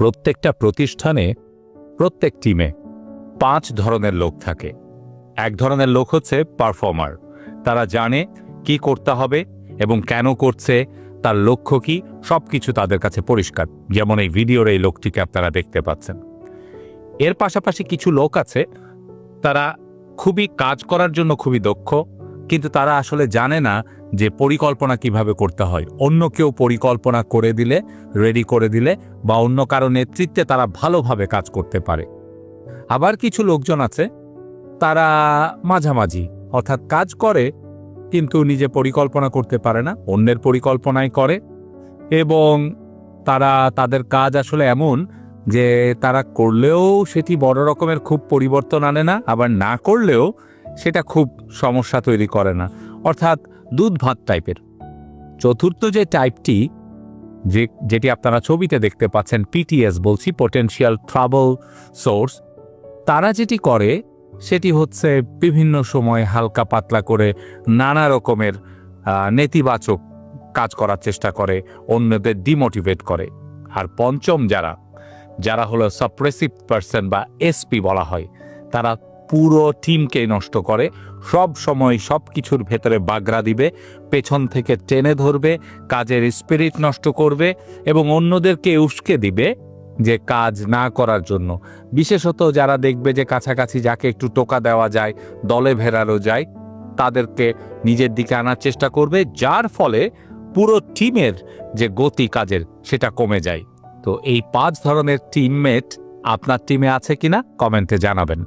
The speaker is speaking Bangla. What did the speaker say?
প্রত্যেকটা প্রতিষ্ঠানে প্রত্যেক টিমে 5 ধরনের লোক থাকে। এক ধরনের লোক হচ্ছে পারফর্মার। তারা জানে কি করতে হবে এবং কেন করছে, তার লক্ষ্য কি, সবকিছু তাদের কাছে পরিষ্কার। যেমন এই ভিডিওর এই লোকটিকে আপনারা দেখতে পাচ্ছেন। এর পাশাপাশি কিছু লোক আছে, তারা খুবই কাজ করার জন্য খুবই দক্ষ, কিন্তু তারা আসলে জানে না যে পরিকল্পনা কিভাবে করতে হয়। অন্য কেউ পরিকল্পনা করে দিলে, রেডি করে দিলে বা অন্য কারো নেতৃত্বে তারা ভালোভাবে কাজ করতে পারে। আবার কিছু লোকজন আছে, তারা মাঝামাঝি, অর্থাৎ কাজ করে কিন্তু নিজে পরিকল্পনা করতে পারে না, অন্যের পরিকল্পনাই করে, এবং তারা তাদের কাজ আসলে এমন যে তারা করলেও সেটি বড় রকমের খুব পরিবর্তন আনে না, আবার না করলেও সেটা খুব সমস্যা তৈরি করে না, অর্থাৎ দুধ ভাত টাইপের। চতুর্থ যে টাইপটি, যেটি আপনারা ছবিতে দেখতে পাচ্ছেন, পিটিএস বলছি, পটেনশিয়াল ট্রাবল সোর্স, তারা যেটি করে সেটি হচ্ছে বিভিন্ন সময় হালকা পাতলা করে নানা রকমের নেতিবাচক কাজ করার চেষ্টা করে, অন্যদের ডিমোটিভেট করে। আর পঞ্চম যারা হলো সাপ্রেসিভ পারসন বা এসপি বলা হয়, তারা পুরো টিমকে নষ্ট করে, সব সময় সব কিছুর ভেতরে বাগড়া দিবে, পেছন থেকে টেনে ধরবে, কাজের স্পিরিট নষ্ট করবে এবং অন্যদেরকে উস্কে দিবে যে কাজ না করার জন্য। বিশেষত যারা দেখবে যে কাছাকাছি যাকে একটু টোকা দেওয়া যায়, দলে ভেড়ানো যায়, তাদেরকে নিজের দিকে আনার চেষ্টা করবে, যার ফলে পুরো টিমের যে গতি কাজের সেটা কমে যায়। তো এই 5 ধরনের টিমমেট আপনার টিমে আছে কিনা কমেন্টে জানাবেন।